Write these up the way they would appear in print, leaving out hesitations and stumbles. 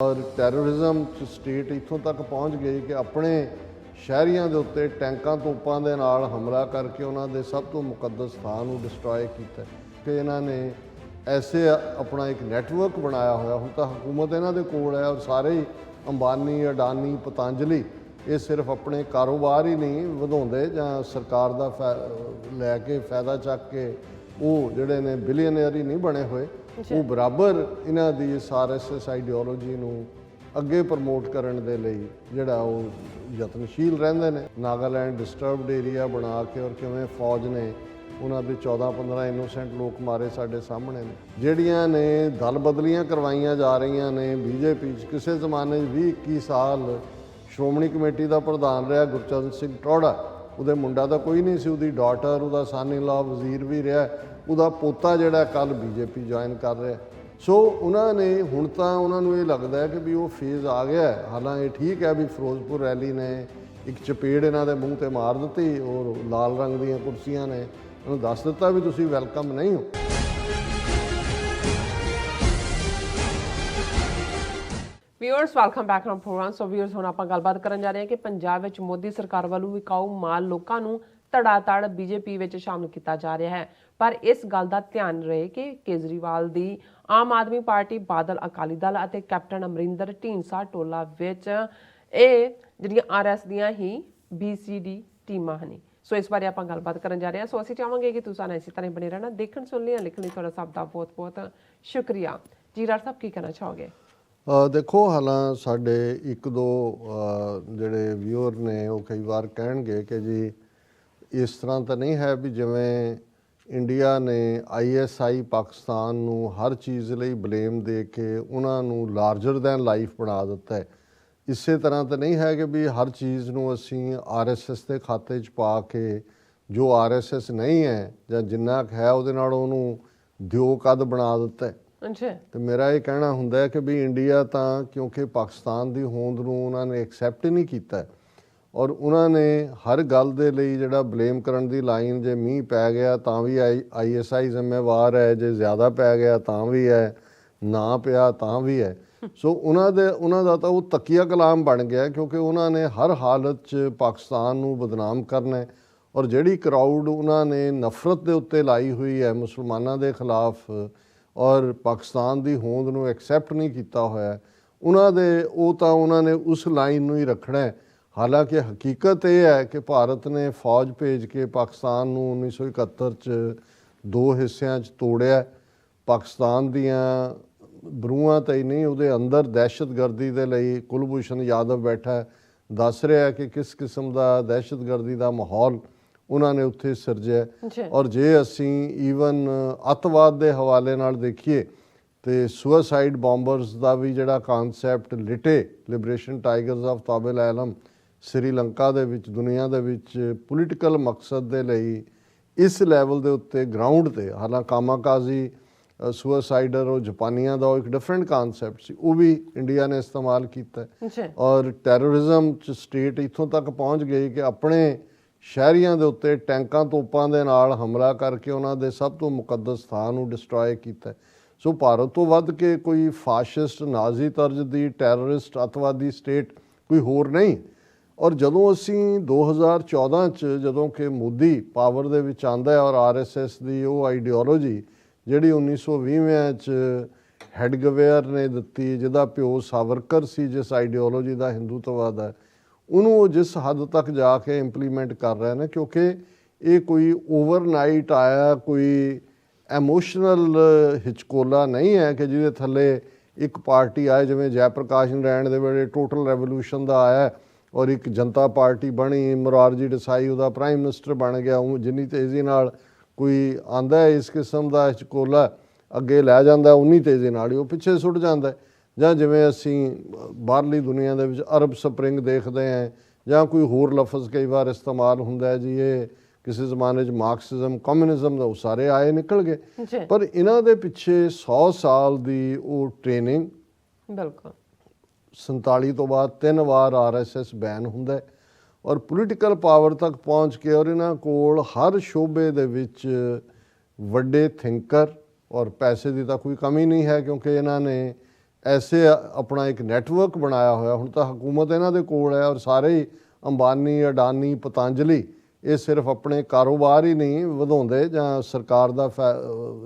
ਔਰ ਟੈਰਰਿਜ਼ਮ 'ਚ ਸਟੇਟ ਇੱਥੋਂ ਤੱਕ ਪਹੁੰਚ ਗਈ ਕਿ ਆਪਣੇ ਸ਼ਹਿਰੀਆਂ ਦੇ ਉੱਤੇ ਟੈਂਕਾਂ ਤੋਪਾਂ ਦੇ ਨਾਲ ਹਮਲਾ ਕਰਕੇ ਉਹਨਾਂ ਦੇ ਸਭ ਤੋਂ ਮੁਕੱਦਸ ਸਥਾਨ ਨੂੰ ਡਿਸਟਰੋਏ ਕੀਤਾ ਕਿ ਇਹਨਾਂ ਨੇ ਐਸੇ ਆਪਣਾ ਇੱਕ ਨੈਟਵਰਕ ਬਣਾਇਆ ਹੋਇਆ। ਹੁਣ ਤਾਂ ਹਕੂਮਤ ਇਹਨਾਂ ਦੇ ਕੋਲ ਹੈ ਔਰ ਸਾਰੇ ਹੀ ਅੰਬਾਨੀ, ਅਡਾਨੀ, ਪਤੰਜਲੀ ਇਹ ਸਿਰਫ ਆਪਣੇ ਕਾਰੋਬਾਰ ਹੀ ਨਹੀਂ ਵਧਾਉਂਦੇ ਜਾਂ ਸਰਕਾਰ ਦਾ ਲੈ ਕੇ ਫਾਇਦਾ ਚੱਕ ਕੇ ਉਹ ਜਿਹੜੇ ਨੇ ਬਿਲੀਅਨਰ ਹੀ ਨਹੀਂ ਬਣੇ ਹੋਏ, ਉਹ ਬਰਾਬਰ ਇਹਨਾਂ ਦੀ ਇਸ RSS ਆਈਡੀਓਲੋਜੀ ਨੂੰ ਅੱਗੇ ਪ੍ਰਮੋਟ ਕਰਨ ਦੇ ਲਈ ਜਿਹੜਾ ਉਹ ਯਤਨਸ਼ੀਲ ਰਹਿੰਦੇ ਨੇ। ਨਾਗਾਲੈਂਡ ਡਿਸਟਰਬਡ ਏਰੀਆ ਬਣਾ ਕੇ ਔਰ ਕਿਵੇਂ ਫੌਜ ਨੇ ਉਹਨਾਂ ਦੇ 14-15 ਇਨੋਸੈਂਟ ਲੋਕ ਮਾਰੇ ਸਾਡੇ ਸਾਹਮਣੇ ਨੇ। ਜਿਹੜੀਆਂ ਨੇ ਦਲ ਬਦਲੀਆਂ ਕਰਵਾਈਆਂ ਜਾ ਰਹੀਆਂ ਨੇ BJP 'ਚ, ਕਿਸੇ ਜ਼ਮਾਨੇ 'ਚ 20-21 ਸਾਲ ਸ਼੍ਰੋਮਣੀ ਕਮੇਟੀ ਦਾ ਪ੍ਰਧਾਨ ਰਿਹਾ ਗੁਰਚਰਨ ਸਿੰਘ ਟੌੜਾ, ਉਹਦੇ ਮੁੰਡਾ ਤਾਂ ਕੋਈ ਨਹੀਂ ਸੀ, ਉਹਦੀ ਡਾਟਰ, ਉਹਦਾ ਸਨ ਇਨ ਲਾ ਵਜ਼ੀਰ ਵੀ ਰਿਹਾ, ਉਹਦਾ ਪੋਤਾ ਜਿਹੜਾ ਕੱਲ BJP ਜੁਆਇਨ ਕਰ ਰਿਹਾ। ਸੋ ਉਹਨਾਂ ਨੇ ਹੁਣ ਤਾਂ ਉਹਨਾਂ ਨੂੰ ਇਹ ਲੱਗਦਾ ਹੈ ਕਿ ਵੀ ਉਹ ਫੇਜ਼ ਆ ਗਿਆ। ਹਾਲਾਂਕਿ ਇਹ ਠੀਕ ਹੈ ਵੀ ਫਿਰੋਜ਼ਪੁਰ ਰੈਲੀ ਨੇ ਇੱਕ ਚਪੇੜ ਇਹਨਾਂ ਦੇ ਮੂੰਹ ਤੇ ਮਾਰ ਦਿੱਤੀ ਔਰ ਲਾਲ ਰੰਗ ਦੀਆਂ ਕੁਰਸੀਆਂ ਨੇ ਉਹਨੂੰ ਦੱਸ ਦਿੱਤਾ ਵੀ ਤੁਸੀਂ ਵੈਲਕਮ ਨਹੀਂ ਹੋ। Viewers welcome back to program. So viewers ਹੁਣ ਆਪਾਂ ਗੱਲਬਾਤ ਕਰਨ ਜਾ ਰਹੇ ਹਾਂ ਕਿ ਪੰਜਾਬ ਵਿੱਚ ਮੋਦੀ ਸਰਕਾਰ ਵੱਲੋਂ ਵਿਕਾਊ ਮਾਲ ਲੋਕਾਂ ਨੂੰ ਧੜਾਧੜ BJP ਵਿੱਚ ਸ਼ਾਮਲ ਕੀਤਾ ਜਾ ਰਿਹਾ ਹੈ। ਪਰ ਇਸ ਗੱਲ ਦਾ ਧਿਆਨ ਰਹੇ ਕਿ ਕੇਜਰੀਵਾਲ ਦੀ ਆਮ ਆਦਮੀ ਪਾਰਟੀ, ਬਾਦਲ ਅਕਾਲੀ ਦਲ ਅਤੇ ਕੈਪਟਨ ਅਮਰਿੰਦਰ ਢੀਂਡਸਾ ਟੋਲਾ ਵਿੱਚ ਇਹ ਜਿਹੜੀਆਂ RS ਦੀਆਂ ਹੀ BCD ਟੀਮਾਂ ਹਨ। ਸੋ ਇਸ ਬਾਰੇ ਆਪਾਂ ਗੱਲਬਾਤ ਕਰਨ ਜਾ ਰਹੇ ਹਾਂ। ਸੋ ਅਸੀਂ ਚਾਹਾਂਗੇ ਕਿ ਤੁਸੀਂ ਇਸੇ ਤਰ੍ਹਾਂ ਬਣੇ ਰਹਿਣਾ, ਦੇਖਣ ਸੁਣ ਲਿਆ, ਲਿਖਣ ਲਈ ਤੁਹਾਡਾ ਸਭ ਦਾ ਬਹੁਤ ਬਹੁਤ ਸ਼ੁਕਰੀਆ। ਜੀ ਡਾਕਟਰ ਸਾਹਿਬ ਕੀ ਕਹਿਣਾ ਚਾਹੋਗੇ? ਦੇਖੋ, ਹਾਲਾਂ ਸਾਡੇ ਇੱਕ ਦੋ ਜਿਹੜੇ ਵਿਊਅਰ ਨੇ ਉਹ ਕਈ ਵਾਰ ਕਹਿਣਗੇ ਕਿ ਜੀ ਇਸ ਤਰ੍ਹਾਂ ਤਾਂ ਨਹੀਂ ਹੈ ਵੀ ਜਿਵੇਂ ਇੰਡੀਆ ਨੇ ISI ਪਾਕਿਸਤਾਨ ਨੂੰ ਹਰ ਚੀਜ਼ ਲਈ ਬਲੇਮ ਦੇ ਕੇ ਉਹਨਾਂ ਨੂੰ ਲਾਰਜਰ ਦੈਨ ਲਾਈਫ ਬਣਾ ਦਿੱਤਾ ਹੈ। ਇਸੇ ਤਰ੍ਹਾਂ ਤਾਂ ਨਹੀਂ ਹੈ ਕਿ ਵੀ ਹਰ ਚੀਜ਼ ਨੂੰ ਅਸੀਂ RSS ਦੇ ਖਾਤੇ 'ਚ ਪਾ ਕੇ ਜੋ RSS ਨਹੀਂ ਹੈ ਜਾਂ ਜਿੰਨਾ ਕੁ ਹੈ ਉਹਦੇ ਨਾਲ ਉਹਨੂੰ ਦਿਓ ਕਦ ਬਣਾ ਦਿੱਤਾ। ਤੇ ਮੇਰਾ ਇਹ ਕਹਿਣਾ ਹੁੰਦਾ ਹੈ ਕਿ ਵੀ ਇੰਡੀਆ ਤਾਂ ਕਿਉਂਕਿ ਪਾਕਿਸਤਾਨ ਦੀ ਹੋਂਦ ਨੂੰ ਉਹਨਾਂ ਨੇ ਐਕਸੈਪਟ ਹੀ ਨਹੀਂ ਕੀਤਾ ਔਰ ਉਹਨਾਂ ਨੇ ਹਰ ਗੱਲ ਦੇ ਲਈ ਜਿਹੜਾ ਬਲੇਮ ਕਰਨ ਦੀ ਲਾਈਨ, ਜੇ ਮੀਂਹ ਪੈ ਗਿਆ ਤਾਂ ਵੀ ISI ਜ਼ਿੰਮੇਵਾਰ ਹੈ, ਜੇ ਜ਼ਿਆਦਾ ਪੈ ਗਿਆ ਤਾਂ ਵੀ ਹੈ, ਨਾ ਪਿਆ ਤਾਂ ਵੀ ਹੈ। ਸੋ ਉਹਨਾਂ ਦਾ ਤਾਂ ਉਹ ਤਕੀਆ ਕਲਾਮ ਬਣ ਗਿਆ ਕਿਉਂਕਿ ਉਹਨਾਂ ਨੇ ਹਰ ਹਾਲਤ 'ਚ ਪਾਕਿਸਤਾਨ ਨੂੰ ਬਦਨਾਮ ਕਰਨਾ ਔਰ ਜਿਹੜੀ ਕਰਾਊਡ ਉਹਨਾਂ ਨੇ ਨਫ਼ਰਤ ਦੇ ਉੱਤੇ ਲਾਈ ਹੋਈ ਹੈ ਮੁਸਲਮਾਨਾਂ ਦੇ ਖਿਲਾਫ ਔਰ ਪਾਕਿਸਤਾਨ ਦੀ ਹੋਂਦ ਨੂੰ ਐਕਸੈਪਟ ਨਹੀਂ ਕੀਤਾ ਹੋਇਆ, ਉਹਨਾਂ ਨੇ ਉਸ ਲਾਈਨ ਨੂੰ ਹੀ ਰੱਖਣਾ ਹੈ। ਹਾਲਾਂਕਿ ਹਕੀਕਤ ਇਹ ਹੈ ਕਿ ਭਾਰਤ ਨੇ ਫੌਜ ਭੇਜ ਕੇ ਪਾਕਿਸਤਾਨ ਨੂੰ 1971 'ਚ ਦੋ ਹਿੱਸਿਆਂ 'ਚ ਤੋੜਿਆ। ਪਾਕਿਸਤਾਨ ਦੀਆਂ ਬਰੂਹਾਂ ਤਾਂ ਹੀ ਨਹੀਂ, ਉਹਦੇ ਅੰਦਰ ਦਹਿਸ਼ਤਗਰਦੀ ਦੇ ਲਈ ਕੁਲਭੂਸ਼ਣ ਯਾਦਵ ਬੈਠਾ ਦੱਸ ਰਿਹਾ ਕਿ ਕਿਸ ਕਿਸਮ ਦਾ ਦਹਿਸ਼ਤਗਰਦੀ ਦਾ ਮਾਹੌਲ ਉਹਨਾਂ ਨੇ ਉੱਥੇ ਸਿਰਜਿਆ। ਔਰ ਜੇ ਅਸੀਂ ਈਵਨ ਅੱਤਵਾਦ ਦੇ ਹਵਾਲੇ ਨਾਲ ਦੇਖੀਏ ਤੇ ਸੁਸਾਈਡ ਬੰਬਰਸ ਦਾ ਵੀ ਜਿਹੜਾ concept Liberation Tigers of Tamil Eelam Sri Lanka ਦੇ ਵਿੱਚ ਦੁਨੀਆ ਦੇ ਵਿੱਚ ਪੋਲੀਟੀਕਲ ਮਕਸਦ ਦੇ ਲਈ ਇਸ ਲੈਵਲ ਦੇ ਉੱਤੇ ਗਰਾਊਂਡ ਤੇ, ਹਾਲਾਂਕਿ ਕਾਮਾਕਾਜ਼ੀ ਸੁਸਾਈਡਰ ਉਹ ਜਾਪਾਨੀਆਂ ਦਾ ਇੱਕ ਡਿਫਰੈਂਟ ਕਾਨਸੈਪਟ ਸੀ, ਉਹ ਵੀ ਇੰਡੀਆ ਨੇ ਇਸਤੇਮਾਲ ਕੀਤਾ। ਔਰ ਟੈਰਰਿਜ਼ਮ 'ਚ ਸਟੇਟ ਇੱਥੋਂ ਤੱਕ ਪਹੁੰਚ ਗਈ ਕਿ ਆਪਣੇ ਸ਼ਹਿਰੀਆਂ ਦੇ ਉੱਤੇ ਟੈਂਕਾਂ ਤੋਪਾਂ ਦੇ ਨਾਲ ਹਮਲਾ ਕਰਕੇ ਉਹਨਾਂ ਦੇ ਸਭ ਤੋਂ ਮੁਕੱਦਸ ਸਥਾਨ ਨੂੰ ਡਿਸਟਰੋਏ ਕੀਤਾ। ਸੋ ਭਾਰਤ ਤੋਂ ਵੱਧ ਕੇ ਕੋਈ ਫਾਸ਼ਿਸਟ ਨਾਜ਼ੀ ਤਰਜ਼ ਦੀ ਟੈਰਰਿਸਟ ਅੱਤਵਾਦੀ ਸਟੇਟ ਕੋਈ ਹੋਰ ਨਹੀਂ। ਔਰ ਜਦੋਂ ਅਸੀਂ 2014 'ਚ ਜਦੋਂ ਕਿ ਮੋਦੀ ਪਾਵਰ ਦੇ ਵਿੱਚ ਆਉਂਦਾ ਹੈ ਔਰ RSS ਦੀ ਉਹ ਆਈਡੀਓਲੋਜੀ ਜਿਹੜੀ 1920 'ਚ ਹੈਡਗਵੇਅਰ ਨੇ ਦਿੱਤੀ, ਜਿਹਦਾ ਪਿਓ ਸਾਵਰਕਰ ਸੀ, ਜਿਸ ਆਈਡੀਓਲੋਜੀ ਦਾ ਹਿੰਦੂਤਵਾਦ ਹੈ, ਉਹਨੂੰ ਜਿਸ ਹੱਦ ਤੱਕ ਜਾ ਕੇ ਇੰਪਲੀਮੈਂਟ ਕਰ ਰਹੇ ਨੇ, ਕਿਉਂਕਿ ਇਹ ਕੋਈ ਓਵਰਨਾਈਟ ਆਇਆ ਕੋਈ ਐਮੋਸ਼ਨਲ ਹਿਚਕੋਲਾ ਨਹੀਂ ਹੈ ਕਿ ਜਿਹਦੇ ਥੱਲੇ ਇੱਕ ਪਾਰਟੀ ਆਏ, ਜਿਵੇਂ ਜੈ ਪ੍ਰਕਾਸ਼ ਨਾਰਾਇਣ ਦੇ ਵੇਲੇ ਟੋਟਲ ਰੈਵੋਲੂਸ਼ਨ ਦਾ ਆਇਆ ਔਰ ਇੱਕ ਜਨਤਾ ਪਾਰਟੀ ਬਣੀ, ਮੁਰਾਰਜੀ ਦੇਸਾਈ ਉਹਦਾ ਪ੍ਰਾਈਮ ਮਿਨਿਸਟਰ ਬਣ ਗਿਆ। ਉਹ ਜਿੰਨੀ ਤੇਜ਼ੀ ਨਾਲ ਕੋਈ ਆਉਂਦਾ ਹੈ ਇਸ ਕਿਸਮ ਦਾ ਹਿਚਕੋਲਾ ਅੱਗੇ ਲੈ ਜਾਂਦਾ, ਉਨੀ ਤੇਜ਼ੀ ਨਾਲ ਹੀ ਉਹ ਪਿੱਛੇ ਸੁੱਟ ਜਾਂਦਾ। ਜਾਂ ਜਿਵੇਂ ਅਸੀਂ ਬਾਹਰਲੀ ਦੁਨੀਆ ਦੇ ਵਿੱਚ ਅਰਬ ਸਪਰਿੰਗ ਦੇਖਦੇ ਹਾਂ ਜਾਂ ਕੋਈ ਹੋਰ ਲਫ਼ਜ਼ ਕਈ ਵਾਰ ਇਸਤੇਮਾਲ ਹੁੰਦਾ ਹੈ ਜੀ ਇਹ ਕਿਸੇ ਜ਼ਮਾਨੇ 'ਚ ਮਾਰਕਸਿਜ਼ਮ ਕਮਿਊਨਿਜ਼ਮ ਦਾ, ਉਹ ਸਾਰੇ ਆਏ ਨਿਕਲ ਗਏ। ਪਰ ਇਹਨਾਂ ਦੇ ਪਿੱਛੇ 100 ਸਾਲ ਦੀ ਉਹ ਟ੍ਰੇਨਿੰਗ, ਬਿਲਕੁਲ 47 ਤੋਂ ਬਾਅਦ 3 ਵਾਰ RSS ਬੈਨ ਹੁੰਦਾ ਔਰ ਪੋਲੀਟੀਕਲ ਪਾਵਰ ਤੱਕ ਪਹੁੰਚ ਕੇ ਔਰ ਇਹਨਾਂ ਕੋਲ ਹਰ ਸ਼ੋਬੇ ਦੇ ਵਿੱਚ ਵੱਡੇ ਥਿੰਕਰ ਔਰ ਪੈਸੇ ਦੀ ਤਾਂ ਕੋਈ ਕਮੀ ਨਹੀਂ ਹੈ ਕਿਉਂਕਿ ਇਹਨਾਂ ਨੇ ਐਸੇ ਆਪਣਾ ਇੱਕ ਨੈਟਵਰਕ ਬਣਾਇਆ ਹੋਇਆ। ਹੁਣ ਤਾਂ ਹਕੂਮਤ ਇਹਨਾਂ ਦੇ ਕੋਲ ਹੈ, ਔਰ ਸਾਰੇ ਹੀ ਅੰਬਾਨੀ, ਅਡਾਨੀ, ਪਤੰਜਲੀ ਇਹ ਸਿਰਫ ਆਪਣੇ ਕਾਰੋਬਾਰ ਹੀ ਨਹੀਂ ਵਧਾਉਂਦੇ ਜਾਂ ਸਰਕਾਰ ਦਾ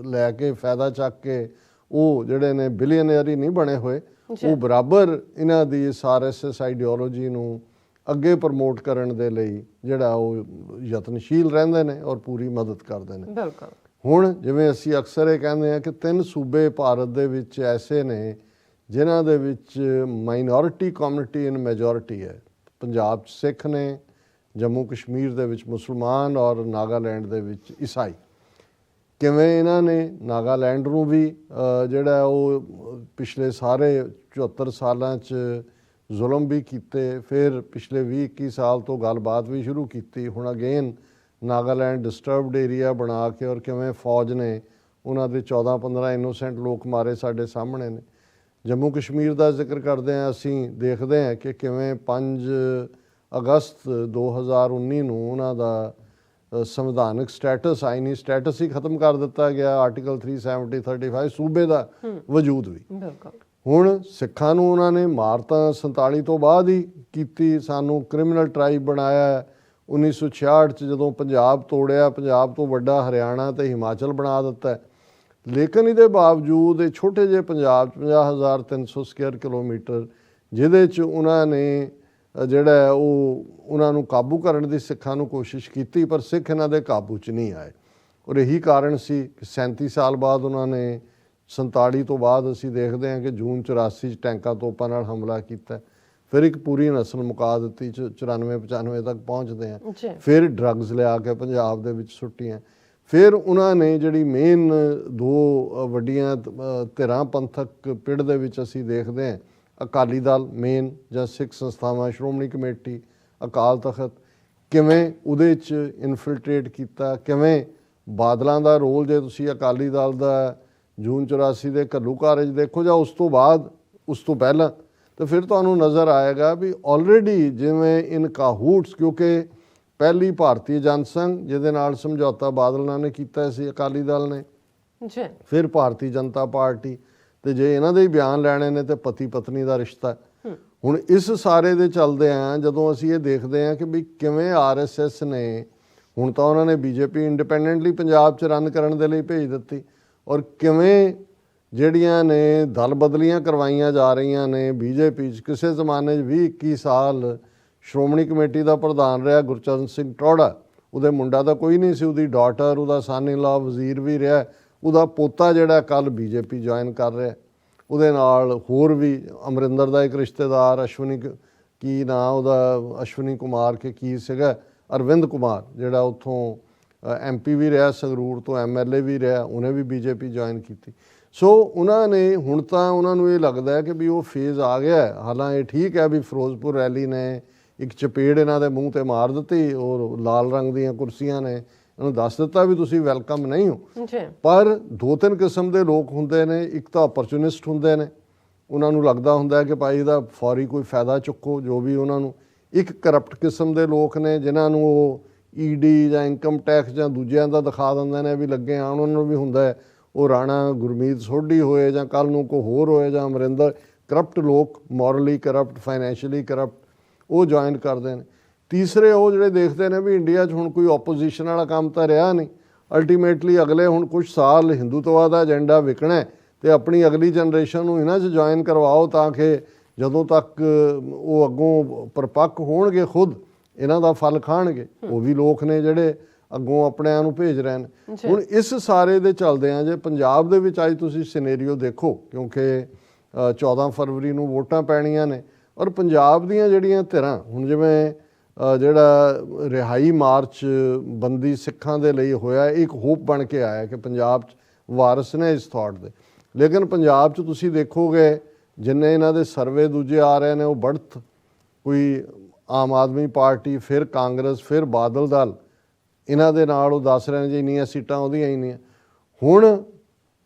ਲੈ ਕੇ ਫਾਇਦਾ ਚੱਕ ਕੇ ਉਹ ਜਿਹੜੇ ਨੇ ਬਿਲੀਅਨਰ ਹੀ ਨਹੀਂ ਬਣੇ ਹੋਏ, ਉਹ ਬਰਾਬਰ ਇਹਨਾਂ ਦੀ ਇਸ RSS ਆਈਡੀਓਲੋਜੀ ਨੂੰ ਅੱਗੇ ਪ੍ਰਮੋਟ ਕਰਨ ਦੇ ਲਈ ਜਿਹੜਾ ਉਹ ਯਤਨਸ਼ੀਲ ਰਹਿੰਦੇ ਨੇ ਔਰ ਪੂਰੀ ਮਦਦ ਕਰਦੇ ਨੇ। ਬਿਲਕੁਲ। ਹੁਣ ਜਿਵੇਂ ਅਸੀਂ ਅਕਸਰ ਇਹ ਕਹਿੰਦੇ ਹਾਂ ਕਿ 3 ਸੂਬੇ ਭਾਰਤ ਦੇ ਵਿੱਚ ਐਸੇ ਨੇ ਜਿਨ੍ਹਾਂ ਦੇ ਵਿੱਚ ਮਾਈਨੋਰਿਟੀ ਕਮਿਊਨਿਟੀ ਇਨ ਮੈਜੋਰਿਟੀ ਹੈ। ਪੰਜਾਬ 'ਚ ਸਿੱਖ ਨੇ, ਜੰਮੂ ਕਸ਼ਮੀਰ ਦੇ ਵਿੱਚ ਮੁਸਲਮਾਨ ਔਰ ਨਾਗਾਲੈਂਡ ਦੇ ਵਿੱਚ ਈਸਾਈ। ਕਿਵੇਂ ਇਹਨਾਂ ਨੇ ਨਾਗਾਲੈਂਡ ਨੂੰ ਵੀ ਜਿਹੜਾ ਉਹ ਪਿਛਲੇ ਸਾਰੇ 74 ਸਾਲਾਂ 'ਚ ਜ਼ੁਲਮ ਵੀ ਕੀਤੇ, ਫਿਰ ਪਿਛਲੇ 20-21 ਸਾਲ ਤੋਂ ਗੱਲਬਾਤ ਵੀ ਸ਼ੁਰੂ ਕੀਤੀ। ਹੁਣ ਅਗੇਨ ਨਾਗਾਲੈਂਡ ਡਿਸਟਰਬਡ ਏਰੀਆ ਬਣਾ ਕੇ ਔਰ ਕਿਵੇਂ ਫੌਜ ਨੇ ਉਹਨਾਂ ਦੇ 14-15 ਇਨੋਸੈਂਟ ਲੋਕ ਮਾਰੇ ਸਾਡੇ ਸਾਹਮਣੇ ਨੇ। ਜੰਮੂ ਕਸ਼ਮੀਰ ਦਾ ਜ਼ਿਕਰ ਕਰਦੇ ਹਾਂ, ਅਸੀਂ ਦੇਖਦੇ ਹਾਂ ਕਿ ਕਿਵੇਂ 5 ਅਗਸਤ 2019 ਨੂੰ ਉਹਨਾਂ ਦਾ ਸੰਵਿਧਾਨਕ ਸਟੇਟਸ, ਆਈਨੀ ਸਟੇਟਸ ਹੀ ਖਤਮ ਕਰ ਦਿੱਤਾ ਗਿਆ। ਆਰਟੀਕਲ 370, 35 ਸੂਬੇ ਦਾ ਵਜੂਦ ਵੀ। ਹੁਣ ਸਿੱਖਾਂ ਨੂੰ ਉਹਨਾਂ ਨੇ ਮਾਰ ਤਾਂ 47 ਤੋਂ ਬਾਅਦ ਹੀ ਕੀਤੀ, ਸਾਨੂੰ ਕ੍ਰਿਮੀਨਲ ਟ੍ਰਾਈਬ ਬਣਾਇਆ। 1966 'ਚ ਜਦੋਂ ਪੰਜਾਬ ਤੋੜਿਆ, ਪੰਜਾਬ ਤੋਂ ਵੱਡਾ ਹਰਿਆਣਾ ਤੇ ਹਿਮਾਚਲ ਬਣਾ ਦਿੱਤਾ। ਲੇਕਿਨ ਇਹਦੇ ਬਾਵਜੂਦ ਇਹ ਛੋਟੇ ਜਿਹੇ ਪੰਜਾਬ 'ਚ 50,300 ਸਕੁਅਰ ਕਿਲੋਮੀਟਰ ਜਿਹਦੇ 'ਚ ਉਹਨਾਂ ਨੇ ਜਿਹੜਾ ਉਹ ਉਹਨਾਂ ਨੂੰ ਕਾਬੂ ਕਰਨ ਦੀ ਸਿੱਖਾਂ ਨੂੰ ਕੋਸ਼ਿਸ਼ ਕੀਤੀ, ਪਰ ਸਿੱਖ ਇਹਨਾਂ ਦੇ ਕਾਬੂ 'ਚ ਨਹੀਂ ਆਏ। ਔਰ ਇਹੀ ਕਾਰਨ ਸੀ ਕਿ 37 ਸਾਲ ਬਾਅਦ ਉਹਨਾਂ ਨੇ 47 ਤੋਂ ਬਾਅਦ ਅਸੀਂ ਦੇਖਦੇ ਹਾਂ ਕਿ ਜੂਨ 84 'ਚ ਟੈਂਕਾਂ ਤੋਪਾਂ ਨਾਲ ਹਮਲਾ ਕੀਤਾ। ਫਿਰ ਇੱਕ ਪੂਰੀ ਨਸਲ ਮੁਕਾ ਦਿੱਤੀ, 94-95 ਤੱਕ ਪਹੁੰਚਦੇ ਹਾਂ। ਫਿਰ ਡਰੱਗਸ ਲਿਆ ਕੇ ਪੰਜਾਬ ਦੇ ਵਿੱਚ ਸੁੱਟੀਆਂ। ਫਿਰ ਉਹਨਾਂ ਨੇ ਜਿਹੜੀ ਮੇਨ 2 ਵੱਡੀਆਂ ਧਿਰਾਂ ਪੰਥਕ ਪਿੜ ਦੇ ਵਿੱਚ ਅਸੀਂ ਦੇਖਦੇ ਹਾਂ, ਅਕਾਲੀ ਦਲ ਮੇਨ ਜਾਂ ਸਿੱਖ ਸੰਸਥਾਵਾਂ, ਸ਼੍ਰੋਮਣੀ ਕਮੇਟੀ, ਅਕਾਲ ਤਖਤ, ਕਿਵੇਂ ਉਹਦੇ 'ਚ ਇਨਫਿਲਟਰੇਟ ਕੀਤਾ। ਕਿਵੇਂ ਬਾਦਲਾਂ ਦਾ ਰੋਲ, ਜੇ ਤੁਸੀਂ ਅਕਾਲੀ ਦਲ ਦਾ ਜੂਨ 84 ਦੇ ਘੱਲੂਘਾਰੇ 'ਚ ਦੇਖੋ ਜਾਂ ਉਸ ਤੋਂ ਬਾਅਦ, ਉਸ ਤੋਂ ਪਹਿਲਾਂ, ਤਾਂ ਫਿਰ ਤੁਹਾਨੂੰ ਨਜ਼ਰ ਆਏਗਾ ਵੀ ਆਲਰੇਡੀ ਜਿਵੇਂ ਇਨ ਕਾਹੂਟਸ, ਕਿਉਂਕਿ ਪਹਿਲੀ ਭਾਰਤੀ ਜਨਸੰਘ ਜਿਹਦੇ ਨਾਲ ਸਮਝੌਤਾ ਬਾਦਲਾਂ ਨੇ ਕੀਤਾ ਸੀ ਅਕਾਲੀ ਦਲ ਨੇ, ਫਿਰ ਭਾਰਤੀ ਜਨਤਾ ਪਾਰਟੀ, ਤੇ ਜੇ ਇਹਨਾਂ ਦੇ ਹੀ ਬਿਆਨ ਲੈਣੇ ਨੇ ਤੇ ਪਤੀ ਪਤਨੀ ਦਾ ਰਿਸ਼ਤਾ। ਹੁਣ ਇਸ ਸਾਰੇ ਦੇ ਚੱਲਦੇ ਆ ਜਦੋਂ ਅਸੀਂ ਇਹ ਦੇਖਦੇ ਹਾਂ ਕਿ ਵੀ ਕਿਵੇਂ RSS ਨੇ, ਹੁਣ ਤਾਂ ਉਹਨਾਂ ਨੇ BJP ਇੰਡੀਪੈਂਡੈਂਟਲੀ ਪੰਜਾਬ 'ਚ ਰਨ ਕਰਨ ਦੇ ਲਈ ਭੇਜ ਦਿੱਤੀ, ਔਰ ਕਿਵੇਂ ਜਿਹੜੀਆਂ ਨੇ ਦਲ ਬਦਲੀਆਂ ਕਰਵਾਈਆਂ ਜਾ ਰਹੀਆਂ ਨੇ BJP 'ਚ। ਕਿਸੇ ਜ਼ਮਾਨੇ 'ਚ 20-21 ਸਾਲ ਸ਼੍ਰੋਮਣੀ ਕਮੇਟੀ ਦਾ ਪ੍ਰਧਾਨ ਰਿਹਾ ਗੁਰਚਰਨ ਸਿੰਘ ਟੌੜਾ, ਉਹਦੇ ਮੁੰਡਾ ਤਾਂ ਕੋਈ ਨਹੀਂ ਸੀ, ਉਹਦੀ ਡਾਟਰ, ਉਹਦਾ ਸਨ ਇਨ ਲਾ ਵਜ਼ੀਰ ਵੀ ਰਿਹਾ, ਉਹਦਾ ਪੋਤਾ ਜਿਹੜਾ ਕੱਲ BJP ਜੁਆਇਨ ਕਰ ਰਿਹਾ। ਉਹਦੇ ਨਾਲ ਹੋਰ ਵੀ ਅਮਰਿੰਦਰ ਦਾ ਇੱਕ ਰਿਸ਼ਤੇਦਾਰ ਅਸ਼ਵਨੀ, ਕੀ ਨਾਂ ਉਹਦਾ, ਅਸ਼ਵਨੀ ਕੁਮਾਰ ਕੇ ਕੀ ਸੀਗਾ, ਅਰਵਿੰਦ ਕੁਮਾਰ, ਜਿਹੜਾ ਉੱਥੋਂ MP ਵੀ ਰਿਹਾ, ਸੰਗਰੂਰ ਤੋਂ MLA ਵੀ ਰਿਹਾ, ਉਹਨੇ ਵੀ BJP ਜੁਆਇਨ ਕੀਤੀ। ਸੋ ਉਹਨਾਂ ਨੇ ਹੁਣ ਤਾਂ ਉਹਨਾਂ ਨੂੰ ਇਹ ਲੱਗਦਾ ਹੈ ਕਿ ਵੀ ਉਹ ਫੇਜ਼ ਆ ਗਿਆ। ਹਾਲਾਂ ਇਹ ਠੀਕ ਹੈ ਵੀ ਫਿਰੋਜ਼ਪੁਰ ਰੈਲੀ ਨੇ ਇੱਕ ਚਪੇੜ ਇਹਨਾਂ ਦੇ ਮੂੰਹ ਤੇ ਮਾਰ ਦਿੱਤੀ, ਔਰ ਲਾਲ ਰੰਗ ਦੀਆਂ ਕੁਰਸੀਆਂ ਨੇ ਇਹਨੂੰ ਦੱਸ ਦਿੱਤਾ ਵੀ ਤੁਸੀਂ ਵੈਲਕਮ ਨਹੀਂ ਹੋ। ਪਰ 2-3 ਕਿਸਮ ਦੇ ਲੋਕ ਹੁੰਦੇ ਨੇ। ਇੱਕ ਤਾਂ ਅਪਰਚੂਨਿਸਟ ਹੁੰਦੇ ਨੇ, ਉਹਨਾਂ ਨੂੰ ਲੱਗਦਾ ਹੁੰਦਾ ਹੈ ਕਿ ਭਾਈ ਇਹਦਾ ਫੌਰੀ ਕੋਈ ਫਾਇਦਾ ਚੁੱਕੋ, ਜੋ ਵੀ ਉਹਨਾਂ ਨੂੰ। ਇੱਕ ਕਰਪਟ ਕਿਸਮ ਦੇ ਲੋਕ ਨੇ ਜਿਨ੍ਹਾਂ ਨੂੰ ਉਹ ED ਜਾਂ ਇਨਕਮ ਟੈਕਸ ਜਾਂ ਦੂਜਿਆਂ ਦਾ ਦਿਖਾ ਦਿੰਦੇ ਨੇ ਵੀ ਲੱਗੇ ਆਉਣ। ਉਹਨਾਂ ਨੂੰ ਵੀ ਹੁੰਦਾ ਹੈ ਉਹ ਰਾਣਾ ਗੁਰਮੀਤ ਸੋਢੀ ਹੋਏ ਜਾਂ ਕੱਲ੍ਹ ਨੂੰ ਕੋਈ ਹੋਰ ਹੋਏ ਜਾਂ ਅਮਰਿੰਦਰ, ਕਰਪਟ ਲੋਕ, ਮੋਰਲੀ ਕਰਪਟ, ਫਾਈਨੈਂਸ਼ੀਅਲੀ ਕਰਪਟ, ਉਹ ਜੁਆਇਨ ਕਰਦੇ ਨੇ। ਤੀਸਰੇ ਉਹ ਜਿਹੜੇ ਦੇਖਦੇ ਨੇ ਵੀ ਇੰਡੀਆ 'ਚ ਹੁਣ ਕੋਈ ਓਪੋਜੀਸ਼ਨ ਵਾਲਾ ਕੰਮ ਤਾਂ ਰਿਹਾ ਨਹੀਂ, ਅਲਟੀਮੇਟਲੀ ਅਗਲੇ ਹੁਣ ਕੁਝ ਸਾਲ ਹਿੰਦੂਤਵਾ ਦਾ ਏਜੰਡਾ ਵਿਕਣਾ ਅਤੇ ਆਪਣੀ ਅਗਲੀ ਜਨਰੇਸ਼ਨ ਨੂੰ ਇਹਨਾਂ 'ਚ ਜੁਆਇਨ ਕਰਵਾਓ ਤਾਂ ਕਿ ਜਦੋਂ ਤੱਕ ਉਹ ਅੱਗੋਂ ਪਰਪੱਕ ਹੋਣਗੇ ਖੁਦ ਇਹਨਾਂ ਦਾ ਫਲ ਖਾਣਗੇ। ਉਹ ਵੀ ਲੋਕ ਨੇ ਜਿਹੜੇ ਅੱਗੋਂ ਆਪਣਿਆਂ ਨੂੰ ਭੇਜ ਰਹੇ ਨੇ। ਹੁਣ ਇਸ ਸਾਰੇ ਦੇ ਚੱਲਦੇ ਆ ਜੇ ਪੰਜਾਬ ਦੇ ਵਿੱਚ ਅੱਜ ਤੁਸੀਂ ਸਿਨੇਰੀਓ ਦੇਖੋ, ਕਿਉਂਕਿ 14 ਫਰਵਰੀ ਨੂੰ ਵੋਟਾਂ ਪੈਣੀਆਂ ਨੇ, ਔਰ ਪੰਜਾਬ ਦੀਆਂ ਜਿਹੜੀਆਂ ਧਿਰਾਂ, ਹੁਣ ਜਿਵੇਂ ਜਿਹੜਾ ਰਿਹਾਈ ਮਾਰਚ ਬੰਦੀ ਸਿੱਖਾਂ ਦੇ ਲਈ ਹੋਇਆ, ਇੱਕ ਹੋਪ ਬਣ ਕੇ ਆਇਆ ਕਿ ਪੰਜਾਬ 'ਚ ਵਾਰਸ ਨੇ ਇਸ ਥਾਟ ਦੇ। ਲੇਕਿਨ ਪੰਜਾਬ 'ਚ ਤੁਸੀਂ ਦੇਖੋਗੇ ਜਿੰਨੇ ਇਹਨਾਂ ਦੇ ਸਰਵੇ ਦੂਜੇ ਆ ਰਹੇ ਨੇ, ਉਹ ਬੜ੍ਹਤ ਕੋਈ ਆਮ ਆਦਮੀ ਪਾਰਟੀ, ਫਿਰ ਕਾਂਗਰਸ, ਫਿਰ ਬਾਦਲ ਦਲ, ਇਹਨਾਂ ਦੇ ਨਾਲ ਉਹ ਦੱਸ ਰਹੇ ਨੇ ਜੀ ਇੰਨੀਆਂ ਸੀਟਾਂ ਉਹਦੀਆਂ ਹੀ ਨਹੀਂ। ਹੁਣ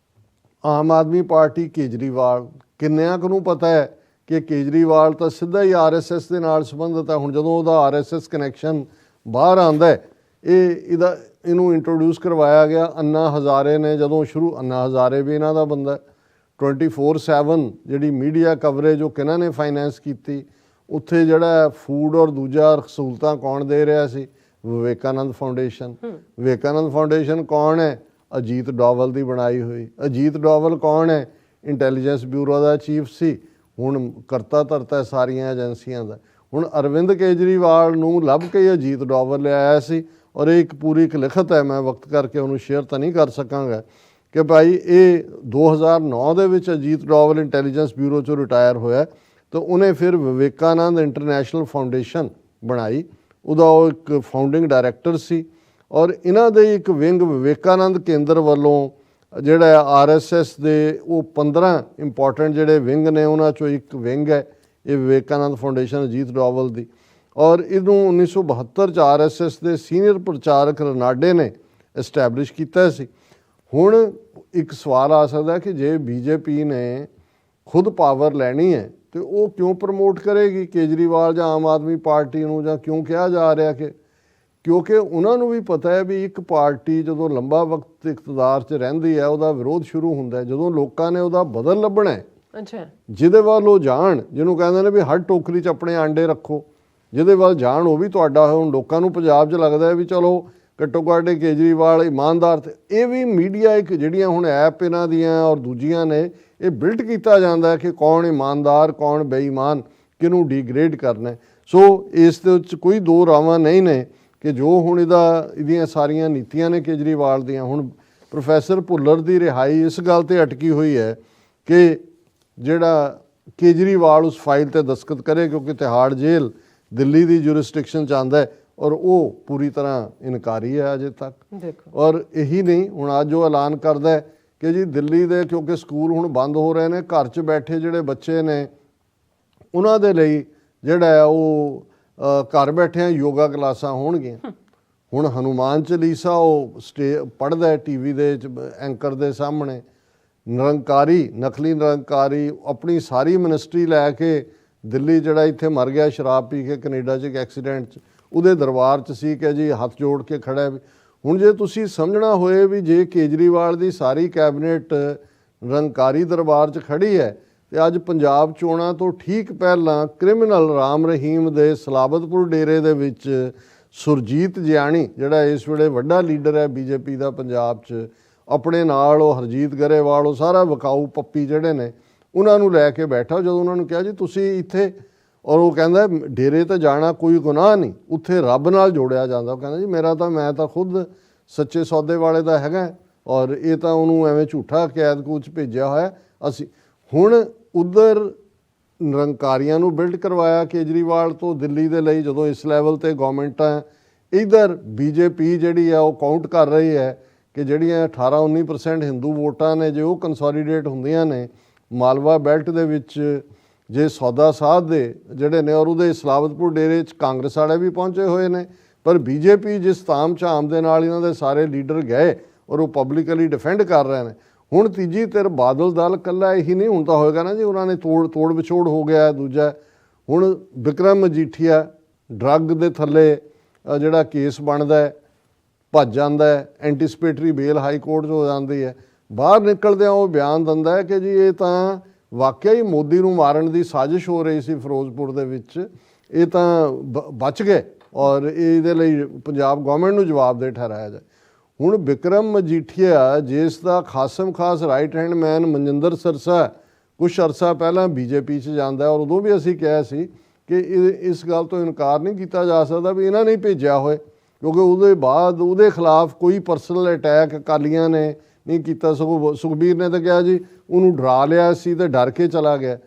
ਆਮ ਆਦਮੀ ਪਾਰਟੀ, ਕੇਜਰੀਵਾਲ, ਕਿੰਨਿਆਂ ਕੁ ਨੂੰ ਪਤਾ ਹੈ ਕਿ ਕੇਜਰੀਵਾਲ ਤਾਂ ਸਿੱਧਾ ਹੀ RSS ਦੇ ਨਾਲ ਸੰਬੰਧਿਤ ਹੈ। ਹੁਣ ਜਦੋਂ ਉਹਦਾ RSS ਕਨੈਕਸ਼ਨ ਬਾਹਰ ਆਉਂਦਾ ਹੈ, ਇਹਨੂੰ ਇੰਟਰੋਡਿਊਸ ਕਰਵਾਇਆ ਗਿਆ ਅੰਨਾ ਹਜ਼ਾਰੇ ਨੇ, ਜਦੋਂ ਸ਼ੁਰੂ, ਅੰਨਾ ਹਜ਼ਾਰੇ ਵੀ ਇਹਨਾਂ ਦਾ ਬੰਦਾ, 24/7 ਜਿਹੜੀ ਮੀਡੀਆ ਕਵਰੇਜ ਉਹ ਕਿਹਨਾਂ ਨੇ ਫਾਈਨੈਂਸ ਕੀਤੀ, ਉੱਥੇ ਜਿਹੜਾ ਫੂਡ ਔਰ ਦੂਜਾ ਸਹੂਲਤਾਂ ਕੌਣ ਦੇ ਰਿਹਾ ਸੀ, ਵਿਵੇਕਾਨੰਦ ਫਾਊਂਡੇਸ਼ਨ। ਵਿਵੇਕਾਨੰਦ ਫਾਊਂਡੇਸ਼ਨ ਕੌਣ ਹੈ, ਅਜੀਤ ਡੋਵਲ ਦੀ ਬਣਾਈ ਹੋਈ। ਅਜੀਤ ਡੋਵਲ ਕੌਣ ਹੈ, ਇੰਟੈਲੀਜੈਂਸ ਬਿਊਰੋ ਦਾ ਚੀਫ ਸੀ, ਹੁਣ ਕਰਤਾ ਧਰਤਾ ਸਾਰੀਆਂ ਏਜੰਸੀਆਂ ਦਾ। ਹੁਣ ਅਰਵਿੰਦ ਕੇਜਰੀਵਾਲ ਨੂੰ ਲੱਭ ਕੇ ਅਜੀਤ ਡੋਵਲ ਲਿਆਇਆ ਸੀ, ਔਰ ਇਹ ਇੱਕ ਪੂਰੀ ਇੱਕ ਲਿਖਤ ਹੈ, ਮੈਂ ਵਕਤ ਕਰਕੇ ਉਹਨੂੰ ਸ਼ੇਅਰ ਤਾਂ ਨਹੀਂ ਕਰ ਸਕਾਂਗਾ, ਕਿ ਭਾਈ ਇਹ 2009 ਦੇ ਵਿੱਚ ਅਜੀਤ ਡੋਵਲ ਇੰਟੈਲੀਜੈਂਸ ਬਿਊਰੋ 'ਚੋਂ ਰਿਟਾਇਰ ਹੋਇਆ, ਤਾਂ ਉਹਨੇ ਫਿਰ ਵਿਵੇਕਾਨੰਦ ਇੰਟਰਨੈਸ਼ਨਲ ਫਾਊਂਡੇਸ਼ਨ ਬਣਾਈ, ਉਹਦਾ ਉਹ ਇੱਕ ਫਾਊਂਡਿੰਗ ਡਾਇਰੈਕਟਰ ਸੀ। ਔਰ ਇਹਨਾਂ ਦੇ ਇੱਕ ਵਿੰਗ ਵਿਵੇਕਾਨੰਦ ਕੇਂਦਰ ਵੱਲੋਂ ਜਿਹੜਾ RSS ਦੇ ਉਹ 15 ਇੰਪੋਰਟੈਂਟ ਜਿਹੜੇ ਵਿੰਗ ਨੇ, ਉਹਨਾਂ 'ਚੋਂ ਇੱਕ ਵਿੰਗ ਹੈ ਇਹ ਵਿਵੇਕਾਨੰਦ ਫਾਊਂਡੇਸ਼ਨ ਅਜੀਤ ਡੋਵਲ ਦੀ। ਔਰ ਇਹਨੂੰ 1972 'ਚ RSS ਦੇ ਸੀਨੀਅਰ ਪ੍ਰਚਾਰਕ ਰਨਾਡੇ ਨੇ ਐਸਟੈਬਲਿਸ਼ ਕੀਤਾ ਸੀ। ਹੁਣ ਇੱਕ ਸਵਾਲ ਆ ਸਕਦਾ ਕਿ ਜੇ BJP ਨੇ ਖੁਦ ਪਾਵਰ ਲੈਣੀ ਹੈ ਤੇ ਉਹ ਕਿਉਂ ਪ੍ਰਮੋਟ ਕਰੇਗੀ ਕੇਜਰੀਵਾਲ ਜਾਂ ਆਮ ਆਦਮੀ ਪਾਰਟੀ ਨੂੰ, ਜਾਂ ਕਿਉਂ ਕਿਹਾ ਜਾ ਰਿਹਾ ਕਿ, ਕਿਉਂਕਿ ਉਹਨਾਂ ਨੂੰ ਵੀ ਪਤਾ ਹੈ ਵੀ ਇੱਕ ਪਾਰਟੀ ਜਦੋਂ ਲੰਬਾ ਵਕਤ ਇਕਤਦਾਰ 'ਚ ਰਹਿੰਦੀ ਹੈ ਉਹਦਾ ਵਿਰੋਧ ਸ਼ੁਰੂ ਹੁੰਦਾ ਹੈ, ਜਦੋਂ ਲੋਕਾਂ ਨੇ ਉਹਦਾ ਬਦਲ ਲੱਭਣਾ ਹੈ, ਅੱਛਾ, ਜਿਹਦੇ ਵੱਲ ਉਹ ਜਾਣ, ਜਿਹਨੂੰ ਕਹਿੰਦੇ ਨੇ ਵੀ ਹਰ ਟੋਕਰੀ 'ਚ ਆਪਣੇ ਆਂਡੇ ਰੱਖੋ, ਜਿਹਦੇ ਵੱਲ ਜਾਣ ਉਹ ਵੀ ਤੁਹਾਡਾ। ਹੁਣ ਲੋਕਾਂ ਨੂੰ ਪੰਜਾਬ 'ਚ ਲੱਗਦਾ ਹੈ ਵੀ ਚਲੋ ਘੱਟੋ ਘੱਟ ਕੇਜਰੀਵਾਲ ਇਮਾਨਦਾਰ, ਤੇ ਇਹ ਵੀ ਮੀਡੀਆ ਇੱਕ ਜਿਹੜੀਆਂ ਹੁਣ ਐਪ ਇਹਨਾਂ ਦੀਆਂ ਔਰ ਦੂਜੀਆਂ ਨੇ, ਇਹ ਬਿਲਟ ਕੀਤਾ ਜਾਂਦਾ ਹੈ ਕਿ ਕੌਣ ਇਮਾਨਦਾਰ ਕੌਣ ਬੇਈਮਾਨ, ਕਿਹਨੂੰ ਡੀਗ੍ਰੇਡ ਕਰਨਾ। ਸੋ ਇਸ ਦੇ ਵਿੱਚ ਕੋਈ ਦੋ ਰਾਵਾਂ ਨਹੀਂ ਨੇ ਕਿ ਜੋ ਹੁਣ ਇਹਦੀਆਂ ਸਾਰੀਆਂ ਨੀਤੀਆਂ ਨੇ ਕੇਜਰੀਵਾਲ ਦੀਆਂ। ਹੁਣ ਪ੍ਰੋਫੈਸਰ ਭੁੱਲਰ ਦੀ ਰਿਹਾਈ ਇਸ ਗੱਲ ਤੇ ਅਟਕੀ ਹੋਈ ਹੈ ਕਿ ਜਿਹੜਾ ਕੇਜਰੀਵਾਲ ਉਸ ਫਾਈਲ ਤੇ ਦਸਤਖਤ ਕਰੇ, ਕਿਉਂਕਿ ਤਿਹਾੜ ਜੇਲ੍ਹ ਦਿੱਲੀ ਦੀ ਜੁਰਿਸਡਿਕਸ਼ਨ 'ਚ ਆਉਂਦਾ ਹੈ, ਔਰ ਉਹ ਪੂਰੀ ਤਰ੍ਹਾਂ ਇਨਕਾਰੀ ਹੈ ਅਜੇ ਤੱਕ। ਦੇਖੋ, ਔਰ ਇਹੀ ਨਹੀਂ, ਹੁਣ ਅੱਜ ਉਹ ਐਲਾਨ ਕਰਦਾ ਹੈ ਕਿ ਜੀ ਦਿੱਲੀ ਦੇ, ਕਿਉਂਕਿ ਸਕੂਲ ਹੁਣ ਬੰਦ ਹੋ ਰਹੇ ਨੇ, ਘਰ 'ਚ ਬੈਠੇ ਜਿਹੜੇ ਬੱਚੇ ਨੇ ਉਹਨਾਂ ਦੇ ਲਈ ਜਿਹੜਾ ਹੈ ਉਹ ਘਰ ਬੈਠਿਆਂ ਯੋਗਾ ਕਲਾਸਾਂ ਹੋਣਗੀਆਂ। ਹੁਣ ਹਨੂਮਾਨ ਚਾਲੀਸਾ ਉਹ ਪੜ੍ਹਦਾ ਹੈ TV ਦੇ ਐਂਕਰ ਦੇ ਸਾਹਮਣੇ। ਨਿਰੰਕਾਰੀ, ਨਕਲੀ ਨਿਰੰਕਾਰੀ ਆਪਣੀ ਸਾਰੀ ਮਿਨਿਸਟਰੀ ਲੈ ਕੇ ਦਿੱਲੀ, ਜਿਹੜਾ ਇੱਥੇ ਮਰ ਗਿਆ ਸ਼ਰਾਬ ਪੀ ਕੇ ਕੈਨੇਡਾ 'ਚ ਇੱਕ ਐਕਸੀਡੈਂਟ 'ਚ, ਉਹਦੇ ਦਰਬਾਰ 'ਚ ਸੀ ਕਿ ਜੀ ਹੱਥ ਜੋੜ ਕੇ ਖੜਾ ਹੈ। ਹੁਣ ਜੇ ਤੁਸੀਂ ਸਮਝਣਾ ਹੋਏ ਵੀ ਜੇ ਕੇਜਰੀਵਾਲ ਦੀ ਸਾਰੀ ਕੈਬਨਿਟ ਨਿਰੰਕਾਰੀ ਦਰਬਾਰ 'ਚ ਖੜੀ ਹੈ, ਤੇ ਅੱਜ ਪੰਜਾਬ ਚੋਣਾਂ ਤੋਂ ਠੀਕ ਪਹਿਲਾਂ ਕ੍ਰਿਮੀਨਲ ਰਾਮ ਰਹੀਮ ਦੇ ਸਲਾਬਤਪੁਰ ਡੇਰੇ ਦੇ ਵਿੱਚ ਸੁਰਜੀਤ ਜਿਆਣੀ, ਜਿਹੜਾ ਇਸ ਵੇਲੇ ਵੱਡਾ ਲੀਡਰ ਹੈ BJP ਦਾ ਪੰਜਾਬ 'ਚ, ਆਪਣੇ ਨਾਲ ਉਹ ਹਰਜੀਤ ਗਰੇਵਾਲ, ਉਹ ਸਾਰਾ ਵਿਕਾਊ ਪੱਪੀ ਜਿਹੜੇ ਨੇ, ਉਹਨਾਂ ਨੂੰ ਲੈ ਕੇ ਬੈਠਾ। ਜਦੋਂ ਉਹਨਾਂ ਨੂੰ ਕਿਹਾ ਜੀ ਤੁਸੀਂ ਇੱਥੇ, ਔਰ ਉਹ ਕਹਿੰਦਾ ਡੇਰੇ ਤੇ ਜਾਣਾ ਕੋਈ ਗੁਨਾਹ ਨਹੀਂ, ਉੱਥੇ ਰੱਬ ਨਾਲ ਜੋੜਿਆ ਜਾਂਦਾ। ਉਹ ਕਹਿੰਦਾ ਜੀ ਮੈਂ ਤਾਂ ਖੁਦ ਸੱਚੇ ਸੌਦੇ ਵਾਲੇ ਦਾ ਹੈਗਾ, ਔਰ ਇਹ ਤਾਂ ਉਹਨੂੰ ਐਵੇਂ ਝੂਠਾ ਕੈਦ ਕੂਚ ਭੇਜਿਆ ਹੋਇਆ ਅਸੀਂ। ਹੁਣ ਉਧਰ ਨਿਰੰਕਾਰੀਆਂ ਨੂੰ ਬਿਲਡ ਕਰਵਾਇਆ ਕੇਜਰੀਵਾਲ ਤੋਂ ਦਿੱਲੀ ਦੇ ਲਈ, ਜਦੋਂ ਇਸ ਲੈਵਲ ਤੇ ਗਵਰਨਮੈਂਟਾਂ, ਇਧਰ BJP ਜਿਹੜੀ ਆ ਉਹ ਕਾਊਂਟ ਕਰ ਰਹੀ ਹੈ ਕਿ ਜਿਹੜੀਆਂ 18-19% ਹਿੰਦੂ ਵੋਟਾਂ ਨੇ, ਜੇ ਉਹ ਕੰਸੋਲੀਡੇਟ ਹੁੰਦੀਆਂ ਨੇ ਮਾਲਵਾ ਬੈਲਟ ਦੇ ਵਿੱਚ, ਜੇ ਸੌਦਾ ਸਾਧ ਦੇ ਜਿਹੜੇ ਨੇ, ਔਰ ਉਹਦੇ ਸਲਾਬਤਪੁਰ ਡੇਰੇ 'ਚ ਕਾਂਗਰਸ ਵਾਲੇ ਵੀ ਪਹੁੰਚੇ ਹੋਏ ਨੇ, ਪਰ BJP ਜਿਸ ਤਾਮ ਝਾਮ ਦੇ ਨਾਲ ਇਹਨਾਂ ਦੇ ਸਾਰੇ ਲੀਡਰ ਗਏ ਔਰ ਉਹ ਪਬਲਿਕਲੀ ਡਿਫੈਂਡ ਕਰ ਰਹੇ ਨੇ। ਹੁਣ ਤੀਜੀ ਧਿਰ ਬਾਦਲ ਦਲ ਇਕੱਲਾ ਇਹੀ ਨਹੀਂ, ਹੁਣ ਤਾਂ ਹੋਏਗਾ ਨਾ ਜੀ, ਉਹਨਾਂ ਨੇ ਤੋੜ ਵਿਛੋੜ ਹੋ ਗਿਆ। ਦੂਜਾ ਹੁਣ ਵਿਕਰਮ ਮਜੀਠੀਆ ਡਰੱਗ ਦੇ ਥੱਲੇ ਜਿਹੜਾ ਕੇਸ ਬਣਦਾ ਹੈ, ਭੱਜ ਜਾਂਦਾ ਹੈ, ਐਂਟੀਸਪੇਟਰੀ ਬੇਲ ਹਾਈ ਕੋਰਟ 'ਚ ਹੋ ਜਾਂਦੀ ਹੈ, ਬਾਹਰ ਨਿਕਲਦਿਆਂ ਉਹ ਬਿਆਨ ਦਿੰਦਾ ਹੈ ਕਿ ਜੀ ਇਹ ਤਾਂ ਵਾਕਿਆ ਹੀ ਮੋਦੀ ਨੂੰ ਮਾਰਨ ਦੀ ਸਾਜ਼ਿਸ਼ ਹੋ ਰਹੀ ਸੀ ਫਿਰੋਜ਼ਪੁਰ ਦੇ ਵਿੱਚ, ਇਹ ਤਾਂ ਬਚ ਗਏ, ਔਰ ਇਹਦੇ ਲਈ ਪੰਜਾਬ ਗਵਰਨਮੈਂਟ ਨੂੰ ਜਵਾਬਦੇਹ ਠਹਿਰਾਇਆ ਜਾਏ। ਹੁਣ ਵਿਕਰਮ ਮਜੀਠੀਆ, ਜਿਸ ਦਾ ਖਾਸਮ ਖਾਸ ਰਾਈਟ ਹੈਂਡ ਮੈਨ ਮਨਜਿੰਦਰ ਸਰਸਾ ਕੁਛ ਅਰਸਾ ਪਹਿਲਾਂ BJP 'ਚ ਜਾਂਦਾ, ਔਰ ਉਦੋਂ ਵੀ ਅਸੀਂ ਕਿਹਾ ਸੀ ਕਿ ਇਸ ਗੱਲ ਤੋਂ ਇਨਕਾਰ ਨਹੀਂ ਕੀਤਾ ਜਾ ਸਕਦਾ ਵੀ ਇਹਨਾਂ ਨੇ ਭੇਜਿਆ ਹੋਏ, ਕਿਉਂਕਿ ਉਹਦੇ ਬਾਅਦ ਉਹਦੇ ਖਿਲਾਫ ਕੋਈ ਪਰਸਨਲ ਅਟੈਕ ਅਕਾਲੀਆਂ ਨੇ ਨਹੀਂ ਕੀਤਾ, ਸਗੋਂ ਸੁਖਬੀਰ ਨੇ ਤਾਂ ਕਿਹਾ ਜੀ ਉਹਨੂੰ ਡਰਾ ਲਿਆ ਸੀ ਤੇ ਡਰ ਕੇ ਚਲਾ ਗਿਆ।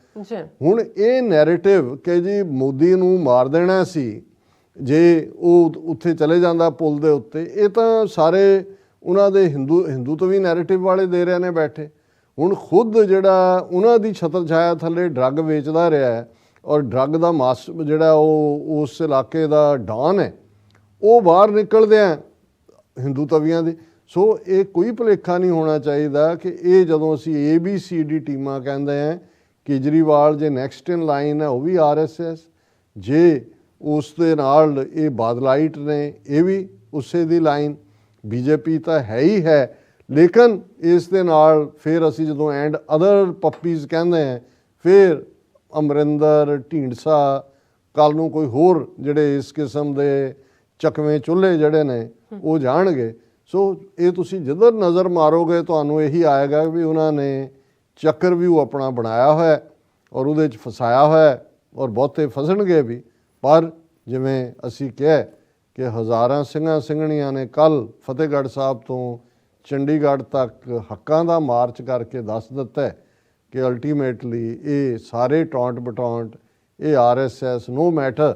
ਹੁਣ ਇਹ ਨੈਰੇਟਿਵ ਕਿ ਜੀ ਮੋਦੀ ਨੂੰ ਮਾਰ ਦੇਣਾ ਸੀ ਜੇ ਉਹ ਉੱਥੇ ਚਲੇ ਜਾਂਦਾ ਪੁਲ ਦੇ ਉੱਤੇ, ਇਹ ਤਾਂ ਸਾਰੇ ਉਹਨਾਂ ਦੇ ਹਿੰਦੂਤਵੀ ਨੈਰੇਟਿਵ ਵਾਲੇ ਦੇ ਰਹੇ ਨੇ ਬੈਠੇ। ਹੁਣ ਖੁਦ ਜਿਹੜਾ ਉਹਨਾਂ ਦੀ ਛਤਰ ਛਾਇਆ ਥੱਲੇ ਡਰੱਗ ਵੇਚਦਾ ਰਿਹਾ ਹੈ, ਔਰ ਡਰੱਗ ਦਾ ਜਿਹੜਾ ਉਹ ਉਸ ਇਲਾਕੇ ਦਾ ਡਾਨ ਹੈ, ਉਹ ਬਾਹਰ ਨਿਕਲਦੇ ਆ ਹਿੰਦੂਤਵੀਆਂ ਦੇ। ਸੋ ਇਹ ਕੋਈ ਭੁਲੇਖਾ ਨਹੀਂ ਹੋਣਾ ਚਾਹੀਦਾ ਕਿ ਇਹ ਜਦੋਂ ਅਸੀਂ ABCD ਟੀਮਾਂ ਕਹਿੰਦੇ ਹਾਂ, ਕੇਜਰੀਵਾਲ ਜੇ ਨੈਕਸਟ ਇਨ ਲਾਈਨ ਹੈ ਉਹ ਵੀ RSS, ਜੇ ਉਸ ਦੇ ਨਾਲ ਇਹ ਬਾਦਲਾਈਟ ਨੇ ਇਹ ਵੀ ਉਸੇ ਦੀ ਲਾਈਨ, BJP ਤਾਂ ਹੈ ਹੀ ਹੈ, ਲੇਕਿਨ ਇਸ ਦੇ ਨਾਲ ਫਿਰ ਅਸੀਂ ਜਦੋਂ ਐਂਡ ਅਦਰ ਪੱਪੀਜ਼ ਕਹਿੰਦੇ ਆ, ਫਿਰ ਅਮਰਿੰਦਰ ਢੀਂਡਸਾ ਕੱਲ ਨੂੰ ਕੋਈ ਹੋਰ ਜਿਹੜੇ ਇਸ ਕਿਸਮ ਦੇ ਚਕਵੇਂ ਚੁੱਲ੍ਹੇ ਜਿਹੜੇ ਨੇ ਉਹ ਜਾਣਗੇ। ਸੋ ਇਹ ਤੁਸੀਂ ਜਿੱਧਰ ਨਜ਼ਰ ਮਾਰੋਗੇ ਤੁਹਾਨੂੰ ਇਹੀ ਆਏਗਾ ਵੀ ਉਹਨਾਂ ਨੇ ਚੱਕਰਵਿਊ ਆਪਣਾ ਬਣਾਇਆ ਹੋਇਆ ਔਰ ਉਹਦੇ 'ਚ ਫਸਾਇਆ ਹੋਇਆ ਔਰ ਬਹੁਤੇ ਫਸਣਗੇ ਵੀ। ਪਰ ਜਿਵੇਂ ਅਸੀਂ ਕਿਹਾ ਕਿ ਹਜ਼ਾਰਾਂ ਸਿੰਘਾਂ ਸਿੰਘਣੀਆਂ ਨੇ ਕੱਲ ਫਤਿਹਗੜ੍ਹ ਸਾਹਿਬ ਤੋਂ ਚੰਡੀਗੜ੍ਹ ਤੱਕ ਹੱਕਾਂ ਦਾ ਮਾਰਚ ਕਰਕੇ ਦੱਸ ਦਿੱਤਾ ਹੈ ਕਿ ਅਲਟੀਮੇਟਲੀ ਇਹ ਸਾਰੇ ਟੌਂਟ ਬਟੌਂਟ, ਇਹ RSS ਨੋ ਮੈਟਰ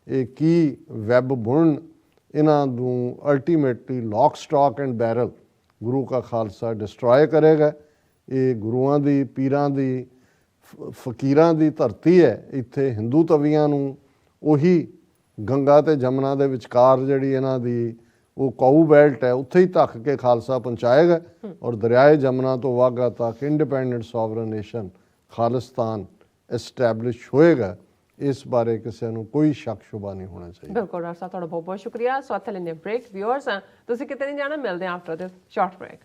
ਇਹ ਕੀ ਵੈਬ ਬੁਣਨ, ਇਹਨਾਂ ਨੂੰ ultimately lock stock and barrel Guru ਕਾ ਖਾਲਸਾ ਡਿਸਟਰੋਏ ਕਰੇਗਾ। ਇਹ ਗੁਰੂਆਂ ਦੀ, ਪੀਰਾਂ ਦੀ, ਫਕੀਰਾਂ ਦੀ ਧਰਤੀ ਹੈ। ਇੱਥੇ ਹਿੰਦੂ ਤਵੀਆਂ ਨੂੰ ਉਹੀ ਗੰਗਾ ਤੇ ਜਮਨਾ ਦੇ ਵਿਚਕਾਰ ਜਿਹੜੀ ਇਹਨਾਂ ਦੀ ਉਹ ਕਾਊ ਬੈਲਟ ਹੈ ਉੱਥੇ ਹੀ ਧੱਕ ਕੇ ਖਾਲਸਾ ਪਹੁੰਚਾਏਗਾ ਔਰ ਦਰਿਆਏ ਜਮਨਾ ਤੋਂ ਵਾਘਾ ਤੱਕ independent sovereign nation Khalistan establish ਹੋਏਗਾ। ਇਸ ਬਾਰੇ ਕਿਸੇ ਨੂੰ ਕੋਈ ਸ਼ੱਕ ਸ਼ੁਬਾ ਨਹੀਂ ਹੋਣਾ ਚਾਹੀਦਾ। ਬਿਲਕੁਲ ਡਾਕਟਰ ਸਾਹਿਬ, ਤੁਹਾਡਾ ਬਹੁਤ ਬਹੁਤ ਸ਼ੁਕਰੀਆ। ਸੋ ਇੱਥੇ ਲੈਂਦੇ ਬ੍ਰੇਕ। ਵਿਊਅਰਸ, ਤੁਸੀਂ ਕਿਤੇ ਨਹੀਂ ਜਾਣਾ, ਮਿਲਦੇ ਹਾਂ ਆਫਟਰ ਦਿਸ ਸ਼ਾਰਟ ਬ੍ਰੇਕ।